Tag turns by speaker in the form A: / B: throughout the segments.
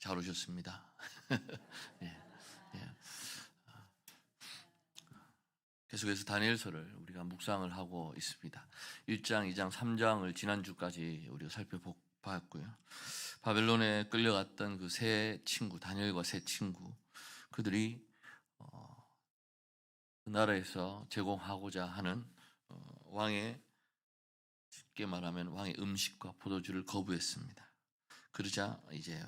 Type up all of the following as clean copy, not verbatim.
A: 잘 오셨습니다. 예, 예. 계속해서 다니엘서를 우리가 묵상을 하고 있습니다. 1장, 2장, 3장을 지난주까지 우리가 살펴봤고요. 바벨론에 끌려갔던 그 세 친구, 다니엘과 세 친구, 그들이 그 나라에서 제공하고자 하는 왕의, 쉽게 말하면 왕의 음식과 포도주를 거부했습니다. 그러자 이제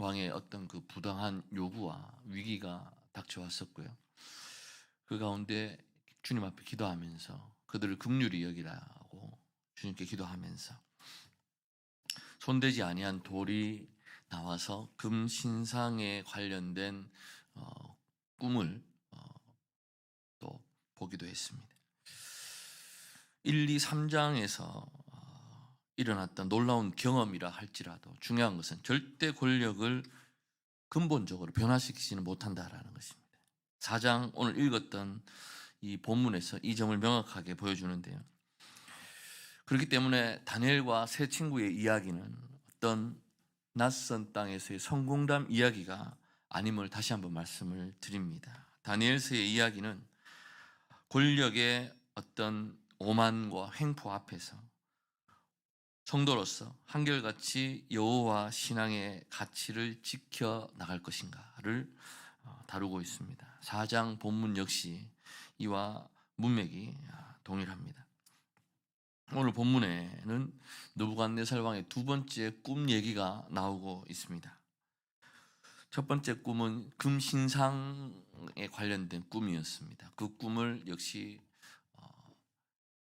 A: 왕의 어떤 그 부당한 요구와 위기가 닥쳐왔었고요. 그 가운데 주님 앞에 기도하면서 그들을 긍휼히 여기라고 주님께 기도하면서 손대지 아니한 돌이 나와서 금신상에 관련된 꿈을 또 보기도 했습니다. 1, 2, 3장에서 일어났던 놀라운 경험이라 할지라도 중요한 것은 절대 권력을 근본적으로 변화시키지는 못한다라는 것입니다. 4장 오늘 읽었던 이 본문에서 이 점을 명확하게 보여주는데요. 그렇기 때문에 다니엘과 세 친구의 이야기는 어떤 낯선 땅에서의 성공담 이야기가 아님을 다시 한번 말씀을 드립니다. 다니엘서의 이야기는 권력의 어떤 오만과 횡포 앞에서 성도로서 한결같이 여호와 신앙의 가치를 지켜나갈 것인가를 다루고 있습니다. 4장 본문 역시 이와 문맥이 동일합니다. 오늘 본문에는 느부갓네살 왕의 두 번째 꿈 얘기가 나오고 있습니다. 첫 번째 꿈은 금신상에 관련된 꿈이었습니다. 그 꿈을 역시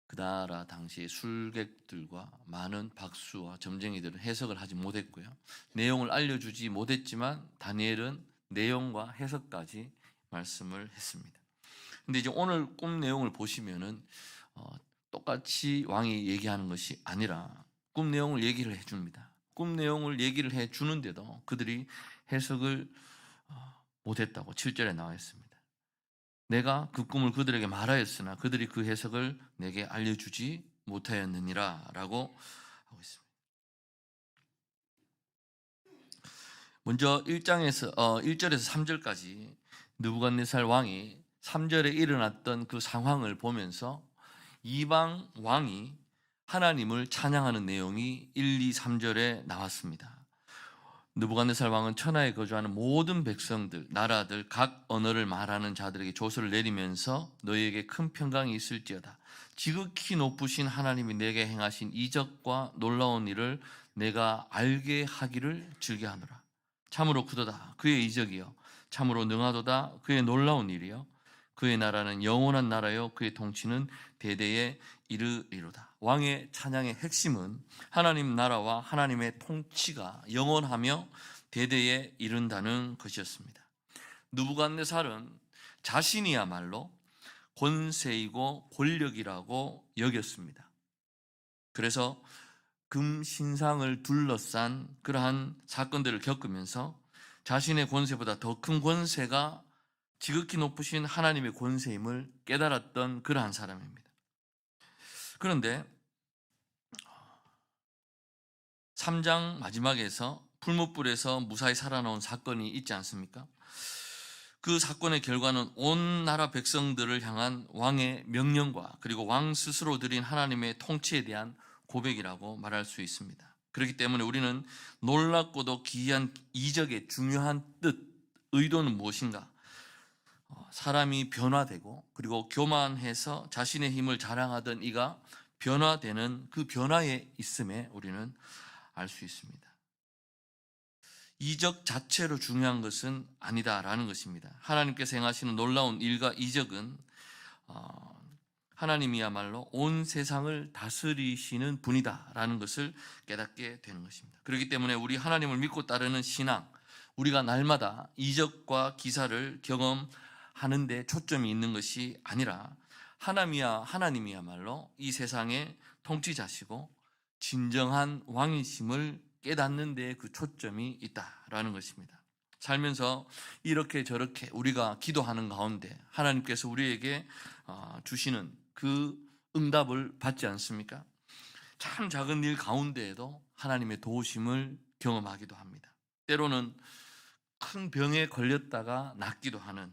A: 그 나라 당시의 술객들과 많은 박수와 점쟁이들은 해석을 하지 못했고요. 내용을 알려주지 못했지만 다니엘은 내용과 해석까지 말씀을 했습니다. 근데 이제 오늘 꿈 내용을 보시면은 똑같이 왕이 얘기하는 것이 아니라 꿈 내용을 얘기를 해줍니다. 꿈 내용을 얘기를 해주는데도 그들이 해석을 못했다고 7절에 나와 있습니다. 내가 그 꿈을 그들에게 말하였으나 그들이 그 해석을 내게 알려주지 못하였느니라 라고 하고 있습니다. 먼저 1절에서 3절까지 느부갓네살 왕이 3절에 일어났던 그 상황을 보면서 이방 왕이 하나님을 찬양하는 내용이 1, 2, 3절에 나왔습니다. 느부갓네살 왕은 천하에 거주하는 모든 백성들, 나라들, 각 언어를 말하는 자들에게 조서를 내리면서 너희에게 큰 평강이 있을지어다. 지극히 높으신 하나님이 내게 행하신 이적과 놀라운 일을 내가 알게 하기를 즐겨하노라. 참으로 크도다 그의 이적이요 참으로 능하도다 그의 놀라운 일이요 그의 나라는 영원한 나라요 그의 통치는 대대에 이르리로다. 왕의 찬양의 핵심은 하나님 나라와 하나님의 통치가 영원하며 대대에 이른다는 것이었습니다. 느부갓네살은 자신이야말로 권세이고 권력이라고 여겼습니다. 그래서 금신상을 둘러싼 그러한 사건들을 겪으면서 자신의 권세보다 더 큰 권세가 지극히 높으신 하나님의 권세임을 깨달았던 그러한 사람입니다. 그런데 3장 마지막에서 풀무불에서 무사히 살아나온 사건이 있지 않습니까? 그 사건의 결과는 온 나라 백성들을 향한 왕의 명령과 그리고 왕 스스로 드린 하나님의 통치에 대한 고백이라고 말할 수 있습니다. 그렇기 때문에 우리는 놀랍고도 기이한 이적의 중요한 뜻, 의도는 무엇인가? 사람이 변화되고 그리고 교만해서 자신의 힘을 자랑하던 이가 변화되는 그 변화에 있음에 우리는 알 수 있습니다. 이적 자체로 중요한 것은 아니다라는 것입니다. 하나님께서 행하시는 놀라운 일과 이적은 하나님이야말로 온 세상을 다스리시는 분이다라는 것을 깨닫게 되는 것입니다. 그렇기 때문에 우리 하나님을 믿고 따르는 신앙, 우리가 날마다 이적과 기사를 경험하는 데 초점이 있는 것이 아니라 하나님이야말로 이 세상의 통치자시고 진정한 왕이심을 깨닫는 데 그 초점이 있다라는 것입니다. 살면서 이렇게 저렇게 우리가 기도하는 가운데 하나님께서 우리에게 주시는 그 응답을 받지 않습니까? 참 작은 일 가운데에도 하나님의 도우심을 경험하기도 합니다. 때로는 큰 병에 걸렸다가 낫기도 하는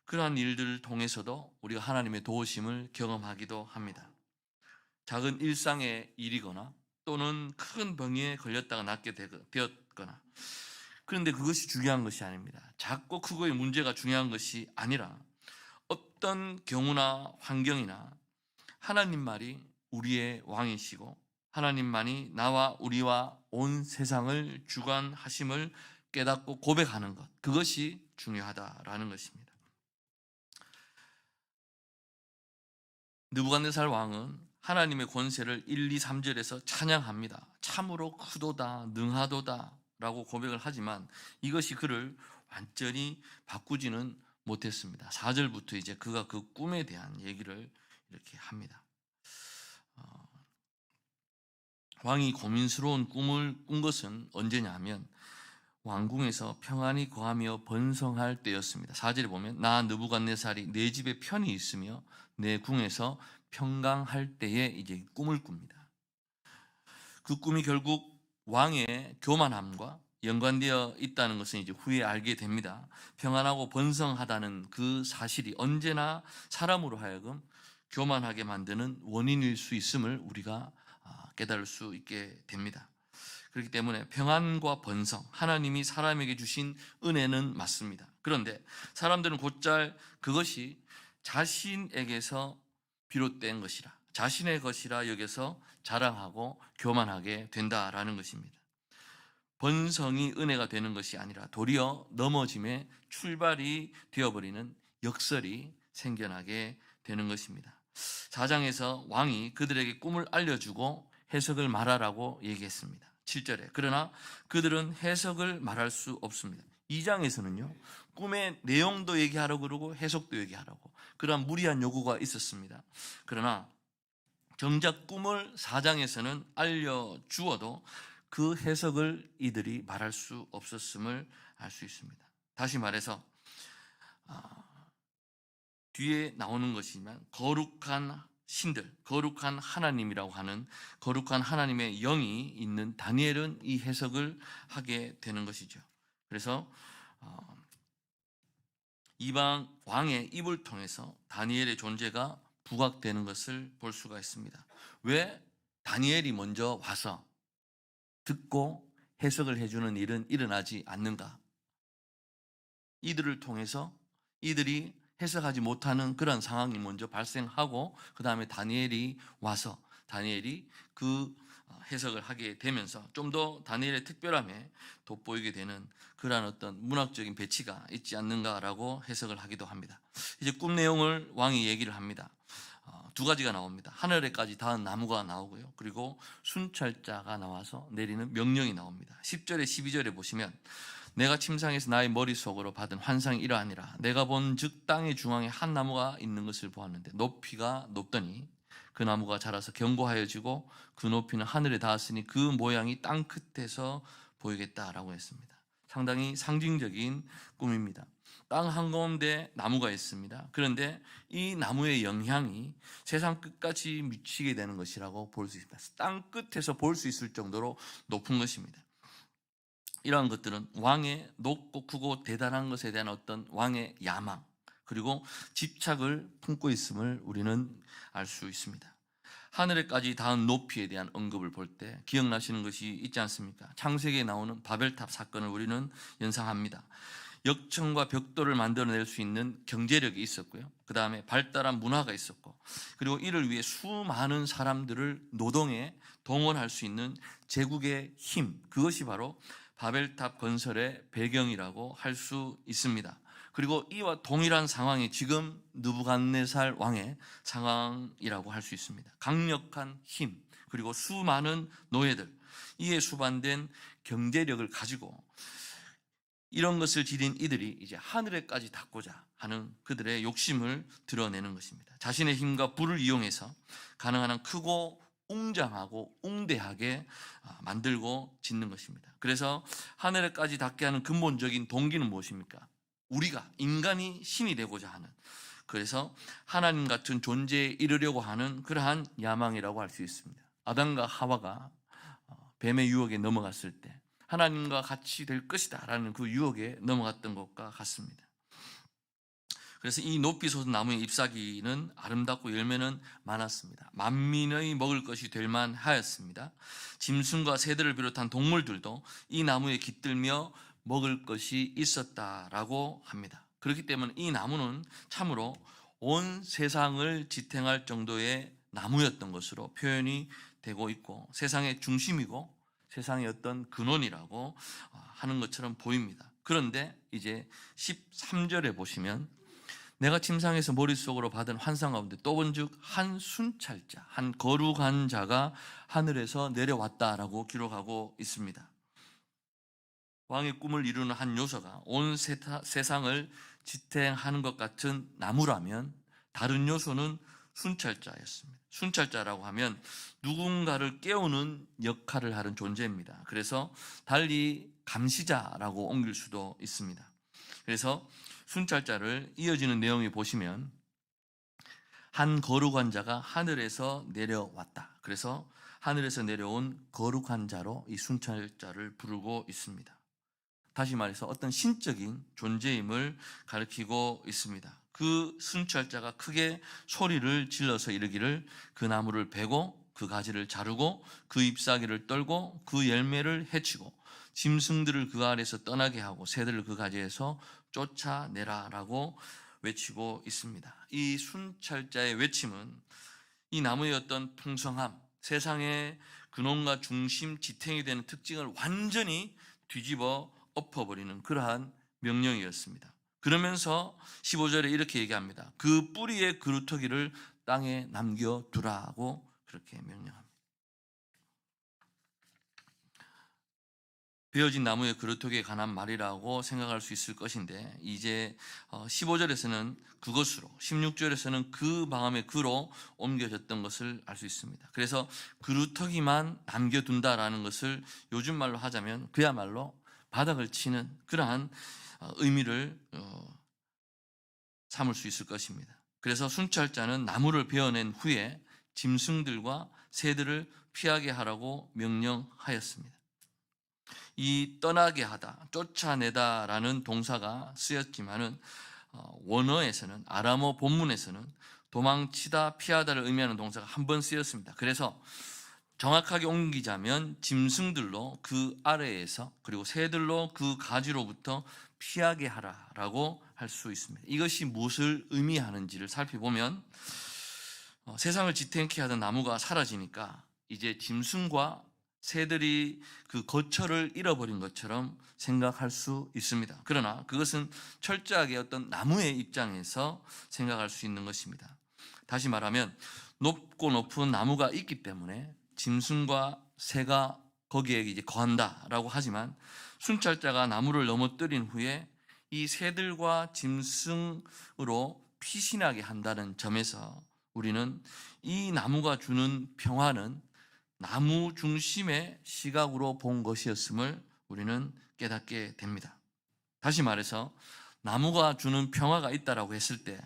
A: 그러한 일들을 통해서도 우리가 하나님의 도우심을 경험하기도 합니다. 작은 일상의 일이거나 또는 큰 병에 걸렸다가 낫게 되었거나, 그런데 그것이 중요한 것이 아닙니다. 작고 크고의 문제가 중요한 것이 아니라 어떤 경우나 환경이나 하나님 말이 우리의 왕이시고 하나님만이 나와 우리와 온 세상을 주관하심을 깨닫고 고백하는 것, 그것이 중요하다라는 것입니다. 느부갓네살 왕은 하나님의 권세를 1, 2, 3절에서 찬양합니다. 참으로 크도다 능하도다 라고 고백을 하지만 이것이 그를 완전히 바꾸지는 못했습니다. 4절부터 이제 그가 그 꿈에 대한 얘기를 이렇게 합니다. 왕이 고민스러운 꿈을 꾼 것은 언제냐 하면 왕궁에서 평안히 거하며 번성할 때였습니다. 4절에 보면 나 느부갓네살이 내 집에 편히 있으며 내 궁에서 평강할 때에 이제 꿈을 꿉니다. 그 꿈이 결국 왕의 교만함과 연관되어 있다는 것은 이제 후에 알게 됩니다. 평안하고 번성하다는 그 사실이 언제나 사람으로 하여금 교만하게 만드는 원인일 수 있음을 우리가 깨달을 수 있게 됩니다. 그렇기 때문에 평안과 번성, 하나님이 사람에게 주신 은혜는 맞습니다. 그런데 사람들은 곧잘 그것이 자신에게서 비롯된 것이라, 자신의 것이라 여기서 자랑하고 교만하게 된다라는 것입니다. 번성이 은혜가 되는 것이 아니라 도리어 넘어짐의 출발이 되어버리는 역설이 생겨나게 되는 것입니다. 4장에서 왕이 그들에게 꿈을 알려주고 해석을 말하라고 얘기했습니다. 7절에 그러나 그들은 해석을 말할 수 없습니다. 2장에서는요 꿈의 내용도 얘기하라고 그러고 해석도 얘기하라고 그러한 무리한 요구가 있었습니다. 그러나 정작 꿈을 4장에서는 알려주어도 그 해석을 이들이 말할 수 없었음을 알 수 있습니다. 다시 말해서 뒤에 나오는 것이지만 거룩한 신들, 거룩한 하나님이라고 하는 거룩한 하나님의 영이 있는 다니엘은 이 해석을 하게 되는 것이죠. 그래서 이방 왕의 입을 통해서 다니엘의 존재가 부각되는 것을 볼 수가 있습니다. 왜 다니엘이 먼저 와서 듣고 해석을 해주는 일은 일어나지 않는가? 이들을 통해서 이들이 해석하지 못하는 그런 상황이 먼저 발생하고 그 다음에 다니엘이 와서 다니엘이 그 해석을 하게 되면서 좀 더 다니엘의 특별함에 돋보이게 되는 그러한 어떤 문학적인 배치가 있지 않는가라고 해석을 하기도 합니다. 이제 꿈 내용을 왕이 얘기를 합니다. 두 가지가 나옵니다. 하늘에까지 닿은 나무가 나오고요. 그리고 순찰자가 나와서 내리는 명령이 나옵니다. 10절에 12절에 보시면 내가 침상에서 나의 머릿속으로 받은 환상이 이러하니라. 내가 본즉 땅의 중앙에 한 나무가 있는 것을 보았는데 높이가 높더니 그 나무가 자라서 견고하여지고 그 높이는 하늘에 닿았으니 그 모양이 땅 끝에서 보이겠다라고 했습니다. 상당히 상징적인 꿈입니다. 땅 한가운데 나무가 있습니다. 그런데 이 나무의 영향이 세상 끝까지 미치게 되는 것이라고 볼 수 있습니다. 땅 끝에서 볼 수 있을 정도로 높은 것입니다. 이러한 것들은 왕의 높고 크고 대단한 것에 대한 어떤 왕의 야망 그리고 집착을 품고 있음을 우리는 알 수 있습니다. 하늘에까지 닿은 높이에 대한 언급을 볼 때 기억나시는 것이 있지 않습니까? 창세기에 나오는 바벨탑 사건을 우리는 연상합니다. 역청과 벽돌을 만들어낼 수 있는 경제력이 있었고요. 그 다음에 발달한 문화가 있었고 그리고 이를 위해 수많은 사람들을 노동에 동원할 수 있는 제국의 힘, 그것이 바로 바벨탑 건설의 배경이라고 할 수 있습니다. 그리고 이와 동일한 상황이 지금 느부갓네살 왕의 상황이라고 할 수 있습니다. 강력한 힘 그리고 수많은 노예들, 이에 수반된 경제력을 가지고 이런 것을 지닌 이들이 이제 하늘에까지 닿고자 하는 그들의 욕심을 드러내는 것입니다. 자신의 힘과 부를 이용해서 가능한 한 크고 웅장하고 웅대하게 만들고 짓는 것입니다. 그래서 하늘에까지 닿게 하는 근본적인 동기는 무엇입니까? 우리가 인간이 신이 되고자 하는, 그래서 하나님 같은 존재에 이르려고 하는 그러한 야망이라고 할 수 있습니다. 아담과 하와가 뱀의 유혹에 넘어갔을 때 하나님과 같이 될 것이다 라는 그 유혹에 넘어갔던 것과 같습니다. 그래서 이 높이 솟은 나무의 잎사귀는 아름답고 열매는 많았습니다. 만민의 먹을 것이 될 만하였습니다. 짐승과 새들을 비롯한 동물들도 이 나무에 깃들며 먹을 것이 있었다라고 합니다. 그렇기 때문에 이 나무는 참으로 온 세상을 지탱할 정도의 나무였던 것으로 표현이 되고 있고, 세상의 중심이고 세상의 어떤 근원이라고 하는 것처럼 보입니다. 그런데 이제 13절에 보시면, 내가 침상에서 머릿속으로 받은 환상 가운데 또 본즉 한 순찰자, 한 거룩한 자가 하늘에서 내려왔다라고 기록하고 있습니다. 왕의 꿈을 이루는 한 요소가 온 세상을 지탱하는 것 같은 나무라면, 다른 요소는 순찰자였습니다. 순찰자라고 하면 누군가를 깨우는 역할을 하는 존재입니다. 그래서 달리 감시자라고 옮길 수도 있습니다. 그래서 순찰자를 이어지는 내용에 보시면, 한 거룩한 자가 하늘에서 내려왔다. 그래서 하늘에서 내려온 거룩한 자로 이 순찰자를 부르고 있습니다. 다시 말해서 어떤 신적인 존재임을 가리키고 있습니다. 그 순찰자가 크게 소리를 질러서 이르기를, 그 나무를 베고 그 가지를 자르고 그 잎사귀를 떨고 그 열매를 해치고 짐승들을 그 아래에서 떠나게 하고 새들을 그 가지에서 쫓아내라라고 외치고 있습니다. 이 순찰자의 외침은 이 나무의 어떤 풍성함, 세상의 근원과 중심 지탱이 되는 특징을 완전히 뒤집어 엎어버리는 그러한 명령이었습니다. 그러면서 15절에 이렇게 얘기합니다. 그 뿌리의 그루터기를 땅에 남겨두라고 그렇게 명령합니다. 베어진 나무의 그루터기에 관한 말이라고 생각할 수 있을 것인데, 이제 15절에서는 그것으로, 16절에서는 그 마음의 그로 옮겨졌던 것을 알 수 있습니다. 그래서 그루터기만 남겨둔다라는 것을 요즘 말로 하자면 그야말로 바닥을 치는 그러한 의미를 삼을 수 있을 것입니다. 그래서 순찰자는 나무를 베어낸 후에 짐승들과 새들을 피하게 하라고 명령하였습니다. 이 떠나게 하다, 쫓아내다라는 동사가 쓰였지만은 원어에서는, 아람어 본문에서는 도망치다, 피하다를 의미하는 동사가 한 번 쓰였습니다. 그래서 정확하게 옮기자면 짐승들로 그 아래에서, 그리고 새들로 그 가지로부터 피하게 하라라고 할 수 있습니다. 이것이 무엇을 의미하는지를 살펴보면, 세상을 지탱케 하던 나무가 사라지니까 이제 짐승과 새들이 그 거처를 잃어버린 것처럼 생각할 수 있습니다. 그러나 그것은 철저하게 어떤 나무의 입장에서 생각할 수 있는 것입니다. 다시 말하면 높고 높은 나무가 있기 때문에 짐승과 새가 거기에 이제 거한다라고 하지만, 순찰자가 나무를 넘어뜨린 후에 이 새들과 짐승으로 피신하게 한다는 점에서 우리는 이 나무가 주는 평화는 나무 중심의 시각으로 본 것이었음을 우리는 깨닫게 됩니다. 다시 말해서 나무가 주는 평화가 있다라고 했을 때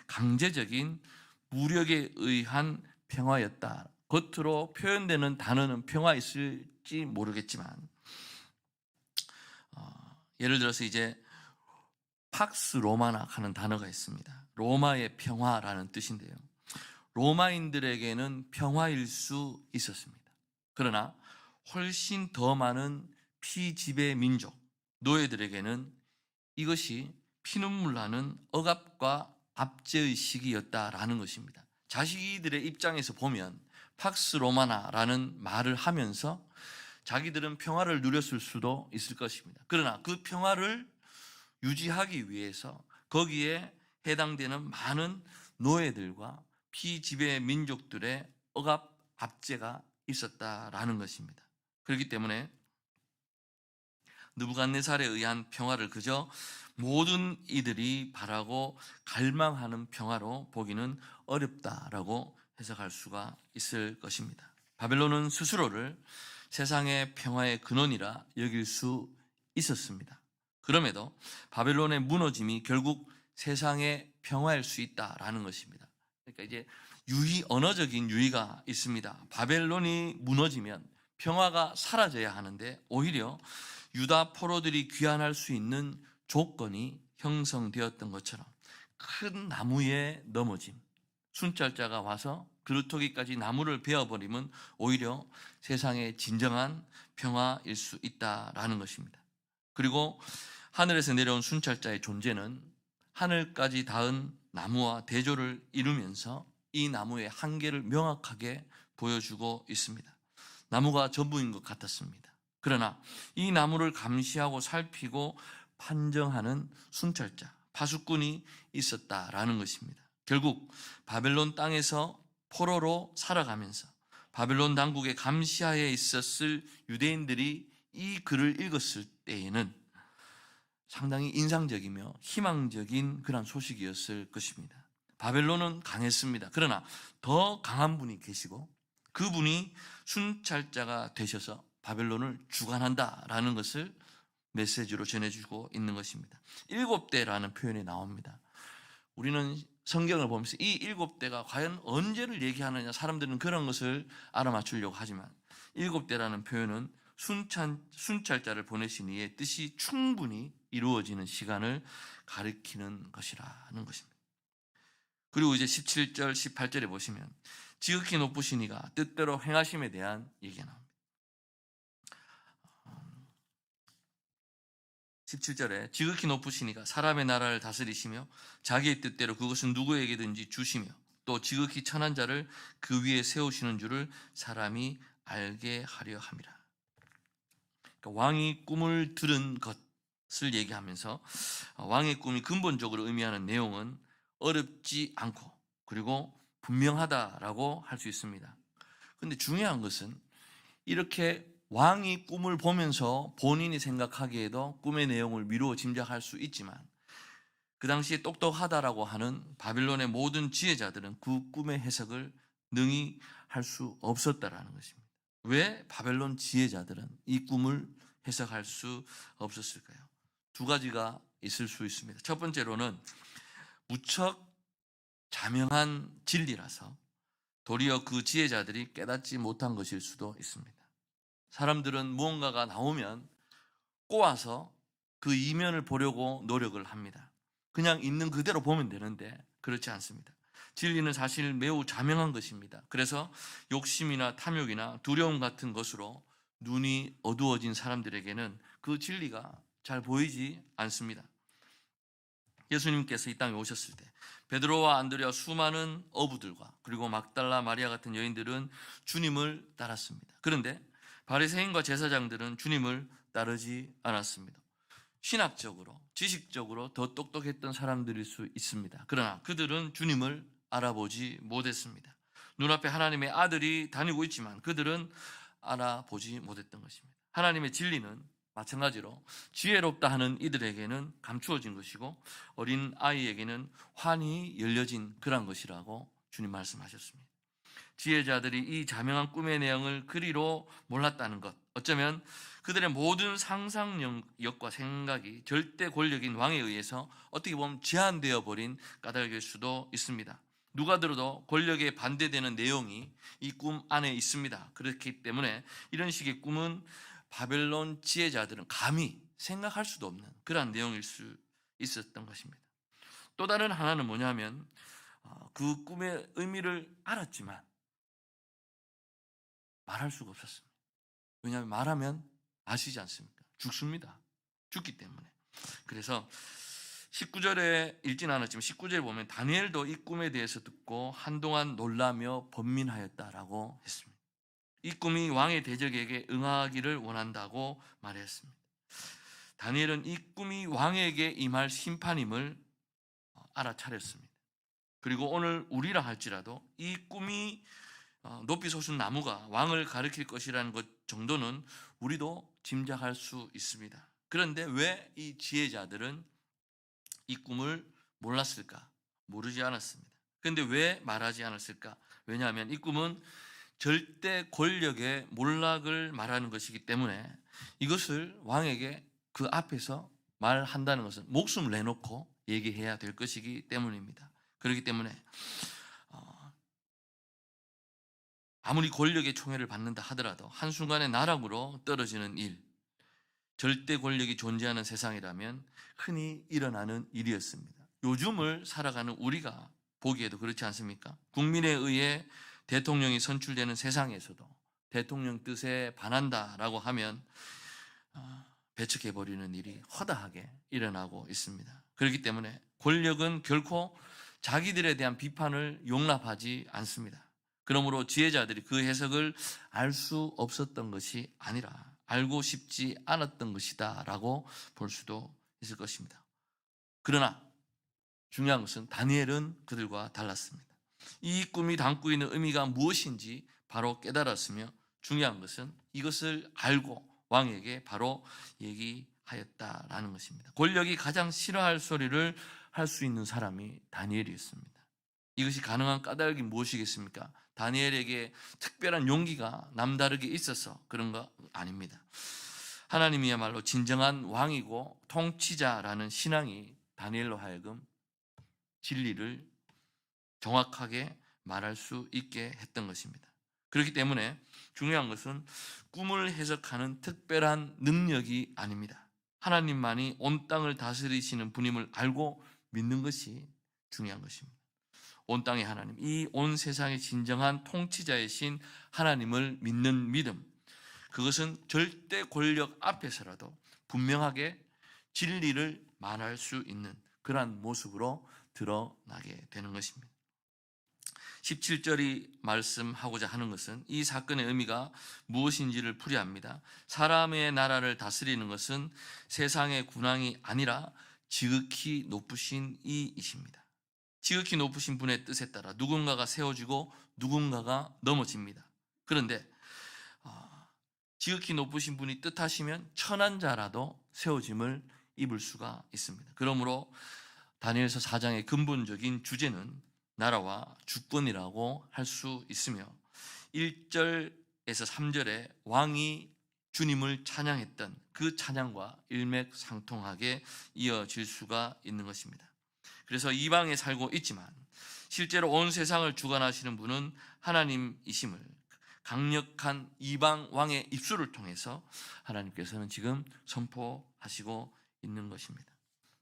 A: 강제적인 무력에 의한 평화였다. 겉으로 표현되는 단어는 평화 있을지 모르겠지만, 예를 들어서 이제 팍스 로마나 하는 단어가 있습니다. 로마의 평화라는 뜻인데요, 로마인들에게는 평화일 수 있었습니다. 그러나 훨씬 더 많은 피지배 민족, 노예들에게는 이것이 피눈물 나는 억압과 압제의식이었다라는 것입니다. 자기들의 입장에서 보면 팍스 로마나라는 말을 하면서 자기들은 평화를 누렸을 수도 있을 것입니다. 그러나 그 평화를 유지하기 위해서 거기에 해당되는 많은 노예들과 피지배 민족들의 억압, 압제가 있었다라는 것입니다. 그렇기 때문에 느부갓네살에 의한 평화를 그저 모든 이들이 바라고 갈망하는 평화로 보기는 어렵다라고 해석할 수가 있을 것입니다. 바벨론은 스스로를 세상의 평화의 근원이라 여길 수 있었습니다. 그럼에도 바벨론의 무너짐이 결국 세상의 평화일 수 있다라는 것입니다. 그러니까 이제 언어적인 유의가 있습니다. 바벨론이 무너지면 평화가 사라져야 하는데 오히려 유다 포로들이 귀환할 수 있는 조건이 형성되었던 것처럼 큰 나무에 넘어짐, 순찰자가 와서 그루터기까지 나무를 베어버리면 오히려 세상의 진정한 평화일 수 있다라는 것입니다. 그리고 하늘에서 내려온 순찰자의 존재는 하늘까지 닿은 나무와 대조를 이루면서 이 나무의 한계를 명확하게 보여주고 있습니다. 나무가 전부인 것 같았습니다. 그러나 이 나무를 감시하고 살피고 판정하는 순찰자, 파수꾼이 있었다라는 것입니다. 결국 바벨론 땅에서 포로로 살아가면서 바벨론 당국의 감시하에 있었을 유대인들이 이 글을 읽었을 때에는 상당히 인상적이며 희망적인 그런 소식이었을 것입니다. 바벨론은 강했습니다. 그러나 더 강한 분이 계시고 그분이 순찰자가 되셔서 바벨론을 주관한다라는 것을 메시지로 전해주고 있는 것입니다. 7대라는 표현이 나옵니다. 우리는 성경을 보면서 이 7대가 과연 언제를 얘기하느냐, 사람들은 그런 것을 알아맞추려고 하지만 7대라는 표현은 순찰자를 보내신 이의 뜻이 충분히 이루어지는 시간을 가리키는 것이라는 것입니다. 그리고 이제 17절, 18절에 보시면 지극히 높으신 이가 뜻대로 행하심에 대한 얘기가 나옵니다. 17절에 지극히 높으신 이가 사람의 나라를 다스리시며 자기의 뜻대로 그것은 누구에게든지 주시며 또 지극히 천한 자를 그 위에 세우시는 줄을 사람이 알게 하려 함이라. 그러니까 왕이 꿈을 들은 것을 얘기하면서 왕의 꿈이 근본적으로 의미하는 내용은 어렵지 않고 그리고 분명하다라고 할 수 있습니다. 그런데 중요한 것은 이렇게 왕이 꿈을 보면서 본인이 생각하기에도 꿈의 내용을 미루어 짐작할 수 있지만 그 당시에 똑똑하다라고 하는 바빌론의 모든 지혜자들은 그 꿈의 해석을 능히 할 수 없었다라는 것입니다. 왜 바벨론 지혜자들은 이 꿈을 해석할 수 없었을까요? 두 가지가 있을 수 있습니다. 첫 번째로는 무척 자명한 진리라서 도리어 그 지혜자들이 깨닫지 못한 것일 수도 있습니다. 사람들은 무언가가 나오면 꼬아서 그 이면을 보려고 노력을 합니다. 그냥 있는 그대로 보면 되는데 그렇지 않습니다. 진리는 사실 매우 자명한 것입니다. 그래서 욕심이나 탐욕이나 두려움 같은 것으로 눈이 어두워진 사람들에게는 그 진리가 잘 보이지 않습니다. 예수님께서 이 땅에 오셨을 때 베드로와 안드레와 수많은 어부들과 그리고 막달라 마리아 같은 여인들은 주님을 따랐습니다. 그런데 바리새인과 제사장들은 주님을 따르지 않았습니다. 신학적으로, 지식적으로 더 똑똑했던 사람들일 수 있습니다. 그러나 그들은 주님을 알아보지 못했습니다. 눈앞에 하나님의 아들이 다니고 있지만 그들은 알아보지 못했던 것입니다. 하나님의 진리는 마찬가지로 지혜롭다 하는 이들에게는 감추어진 것이고 어린 아이에게는 환히 열려진 그런 것이라고 주님 말씀하셨습니다. 지혜자들이 이 자명한 꿈의 내용을 그리로 몰랐다는 것, 어쩌면 그들의 모든 상상력과 생각이 절대 권력인 왕에 의해서 어떻게 보면 제한되어 버린 까닭일 수도 있습니다. 누가 들어도 권력에 반대되는 내용이 이 꿈 안에 있습니다. 그렇기 때문에 이런 식의 꿈은 바벨론 지혜자들은 감히 생각할 수도 없는 그러한 내용일 수 있었던 것입니다. 또 다른 하나는 뭐냐면 그 꿈의 의미를 알았지만 말할 수가 없었습니다. 왜냐하면 말하면 아시지 않습니까? 죽습니다. 죽기 때문에. 그래서 19절에 읽진 않았지만 19절에 보면 다니엘도 이 꿈에 대해서 듣고 한동안 놀라며 번민하였다라고 했습니다. 이 꿈이 왕의 대적에게 응하기를 원한다고 말했습니다. 다니엘은 이 꿈이 왕에게 임할 심판임을 알아차렸습니다. 그리고 오늘 우리라 할지라도 이 꿈이 높이 솟은 나무가 왕을 가리킬 것이라는 것 정도는 우리도 짐작할 수 있습니다. 그런데 왜 이 지혜자들은 이 꿈을 몰랐을까? 모르지 않았습니다. 그런데 왜 말하지 않았을까? 왜냐하면 이 꿈은 절대 권력의 몰락을 말하는 것이기 때문에 이것을 왕에게 그 앞에서 말한다는 것은 목숨을 내놓고 얘기해야 될 것이기 때문입니다. 그렇기 때문에 아무리 권력의 총애를 받는다 하더라도 한순간에 나락으로 떨어지는 일, 절대 권력이 존재하는 세상이라면 흔히 일어나는 일이었습니다. 요즘을 살아가는 우리가 보기에도 그렇지 않습니까? 국민에 의해 대통령이 선출되는 세상에서도 대통령 뜻에 반한다라고 하면 배척해버리는 일이 허다하게 일어나고 있습니다. 그렇기 때문에 권력은 결코 자기들에 대한 비판을 용납하지 않습니다. 그러므로 지혜자들이 그 해석을 알 수 없었던 것이 아니라 알고 싶지 않았던 것이다 라고 볼 수도 있을 것입니다. 그러나 중요한 것은 다니엘은 그들과 달랐습니다. 이 꿈이 담고 있는 의미가 무엇인지 바로 깨달았으며 중요한 것은 이것을 알고 왕에게 바로 얘기하였다라는 것입니다. 권력이 가장 싫어할 소리를 할 수 있는 사람이 다니엘이었습니다. 이것이 가능한 까닭이 무엇이겠습니까? 다니엘에게 특별한 용기가 남다르게 있어서 그런 거 아닙니다. 하나님이야말로 진정한 왕이고 통치자라는 신앙이 다니엘로 하여금 진리를 정확하게 말할 수 있게 했던 것입니다. 그렇기 때문에 중요한 것은 꿈을 해석하는 특별한 능력이 아닙니다. 하나님만이 온 땅을 다스리시는 분임을 알고 믿는 것이 중요한 것입니다. 온 땅의 하나님, 이 온 세상의 진정한 통치자이신 하나님을 믿는 믿음, 그것은 절대 권력 앞에서라도 분명하게 진리를 말할 수 있는 그러한 모습으로 드러나게 되는 것입니다. 17절이 말씀하고자 하는 것은 이 사건의 의미가 무엇인지를 풀이합니다. 사람의 나라를 다스리는 것은 세상의 군왕이 아니라 지극히 높으신 이이십니다. 지극히 높으신 분의 뜻에 따라 누군가가 세워지고 누군가가 넘어집니다. 그런데 지극히 높으신 분이 뜻하시면 천한 자라도 세워짐을 입을 수가 있습니다. 그러므로 다니엘서 4장의 근본적인 주제는 나라와 주권이라고 할 수 있으며 1절에서 3절에 왕이 주님을 찬양했던 그 찬양과 일맥상통하게 이어질 수가 있는 것입니다. 그래서 이방에 살고 있지만 실제로 온 세상을 주관하시는 분은 하나님이심을 강력한 이방 왕의 입술을 통해서 하나님께서는 지금 선포하시고 있는 것입니다.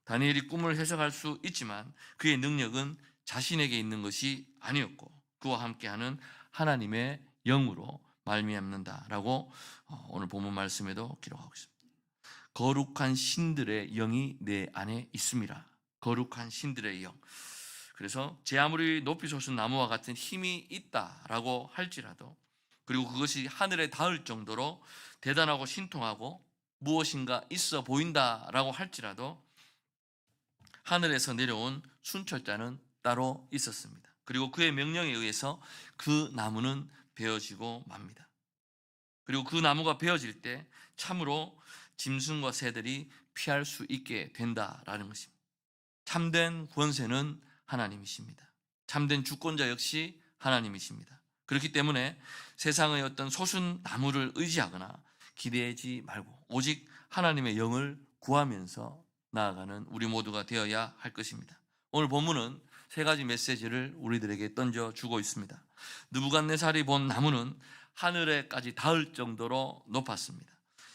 A: 다니엘이 꿈을 해석할 수 있지만 그의 능력은 자신에게 있는 것이 아니었고 그와 함께하는 하나님의 영으로 말미암는다라고 오늘 본문 말씀에도 기록하고 있습니다. 거룩한 신들의 영이 내 안에 있음이라. 거룩한 신들의 영. 그래서 제 아무리 높이 솟은 나무와 같은 힘이 있다라고 할지라도, 그리고 그것이 하늘에 닿을 정도로 대단하고 신통하고 무엇인가 있어 보인다라고 할지라도 하늘에서 내려온 순찰자는 따로 있었습니다. 그리고 그의 명령에 의해서 그 나무는 베어지고 맙니다. 그리고 그 나무가 베어질 때 참으로 짐승과 새들이 피할 수 있게 된다라는 것입니다. 참된 권세는 하나님이십니다. 참된 주권자 역시 하나님이십니다. 그렇기 때문에 세상의 어떤 소순 나무를 의지하거나 기대지 말고 오직 하나님의 영을 구하면서 나아가는 우리 모두가 되어야 할 것입니다. 오늘 본문은 세 가지 메시지를 우리들에게 던져주고 있습니다. 느부갓네살이 본 나무는 하늘에까지 닿을 정도로 높았습니다.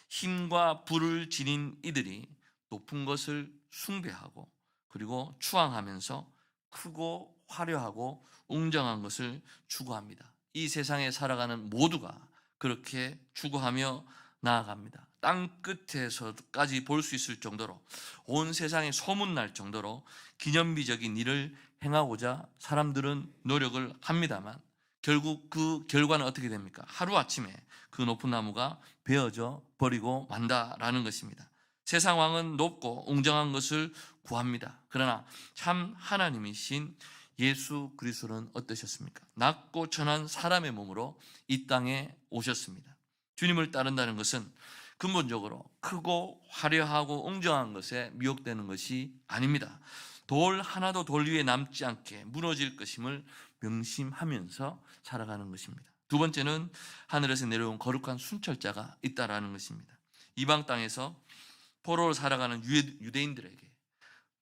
A: 힘과 불을 지닌 이들이 높은 것을 숭배하고 그리고 추앙하면서 크고 화려하고 웅장한 것을 추구합니다. 이 세상에 살아가는 모두가 그렇게 추구하며 나아갑니다. 땅 끝에서까지 볼 수 있을 정도로, 온 세상에 소문날 정도로 기념비적인 일을 행하고자 사람들은 노력을 합니다만 결국 그 결과는 어떻게 됩니까? 하루아침에 그 높은 나무가 베어져 버리고 만다라는 것입니다. 세상 왕은 높고 웅장한 것을 구합니다. 그러나 참 하나님이신 예수 그리스도는 어떠셨습니까? 낮고 천한 사람의 몸으로 이 땅에 오셨습니다. 주님을 따른다는 것은 근본적으로 크고 화려하고 웅장한 것에 미혹되는 것이 아닙니다. 돌 하나도 돌 위에 남지 않게 무너질 것임을 명심하면서 살아가는 것입니다. 두 번째는 하늘에서 내려온 거룩한 순찰자가 있다라는 것입니다. 이방 땅에서 포로로 살아가는 유대인들에게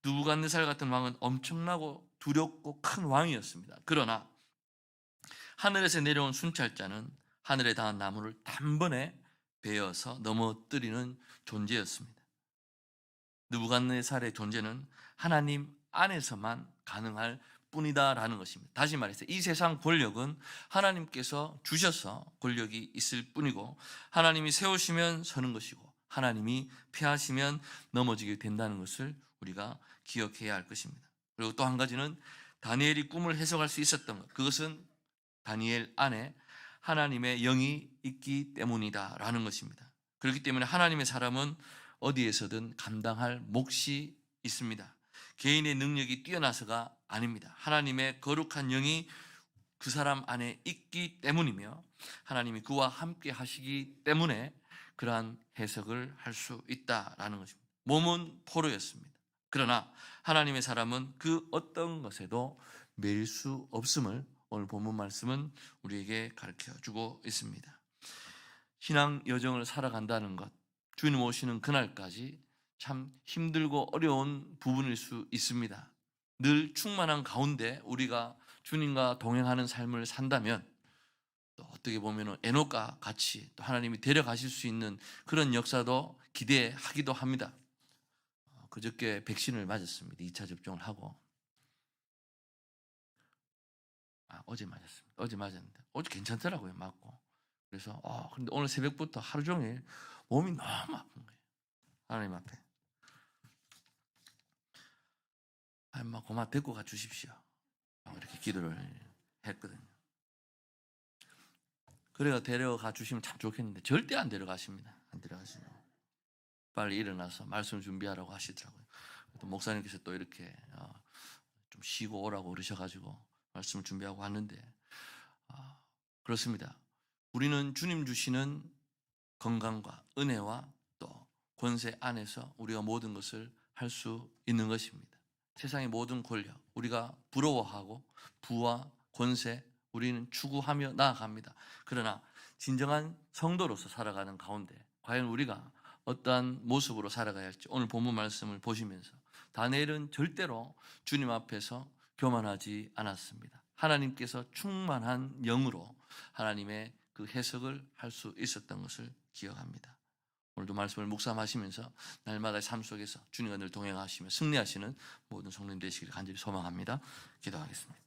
A: 느부갓네살 같은 왕은 엄청나고 두렵고 큰 왕이었습니다. 그러나 하늘에서 내려온 순찰자는 하늘에 닿은 나무를 단번에 베어서 넘어뜨리는 존재였습니다. 느부갓네살의 존재는 하나님 안에서만 가능할 뿐이다라는 것입니다. 다시 말해서 이 세상 권력은 하나님께서 주셔서 권력이 있을 뿐이고, 하나님이 세우시면 서는 것이고, 하나님이 피하시면 넘어지게 된다는 것을 우리가 기억해야 할 것입니다. 그리고 또 한 가지는 다니엘이 꿈을 해석할 수 있었던 것, 그것은 다니엘 안에 하나님의 영이 있기 때문이다라는 것입니다. 그렇기 때문에 하나님의 사람은 어디에서든 감당할 몫이 있습니다. 개인의 능력이 뛰어나서가 아닙니다. 하나님의 거룩한 영이 그 사람 안에 있기 때문이며, 하나님이 그와 함께 하시기 때문에 그러한 해석을 할 수 있다라는 것입니다. 몸은 포로였습니다. 그러나 하나님의 사람은 그 어떤 것에도 매일 수 없음을 오늘 본문 말씀은 우리에게 가르쳐 주고 있습니다. 신앙 여정을 살아간다는 것, 주님 오시는 그날까지 참 힘들고 어려운 부분일 수 있습니다. 늘 충만한 가운데 우리가 주님과 동행하는 삶을 산다면, 또 어떻게 보면 에녹과 같이 또 하나님이 데려가실 수 있는 그런 역사도 기대하기도 합니다. 그저께 백신을 맞았습니다. 2차 접종을 하고. 어제 맞았습니다. 어제 맞았는데 어제 괜찮더라고요, 맞고. 그래서 근데 오늘 새벽부터 하루 종일 몸이 너무 아픈 거예요. 하나님 앞에 하나님, 고마 데리고 가 주십시오, 이렇게 기도를 했거든요. 그래가 데려가 주시면 참 좋겠는데 절대 안 데려가십니다. 안 데려가시고 빨리 일어나서 말씀 준비하라고 하시더라고요. 또 목사님께서 또 이렇게 좀 쉬고 오라고 그러셔가지고 말씀을 준비하고 왔는데, 그렇습니다. 우리는 주님 주시는 건강과 은혜와 또 권세 안에서 우리가 모든 것을 할 수 있는 것입니다. 세상의 모든 권력, 우리가 부러워하고 부와 권세, 우리는 추구하며 나아갑니다. 그러나 진정한 성도로서 살아가는 가운데 과연 우리가 어떠한 모습으로 살아가야 할지 오늘 본문 말씀을 보시면서, 다니엘은 절대로 주님 앞에서 교만하지 않았습니다. 하나님께서 충만한 영으로 하나님의 그 해석을 할 수 있었던 것을 기억합니다. 오늘도 말씀을 묵상하시면서 날마다의 삶 속에서 주님과 늘 동행하시며 승리하시는 모든 성도님 되시기를 간절히 소망합니다. 기도하겠습니다.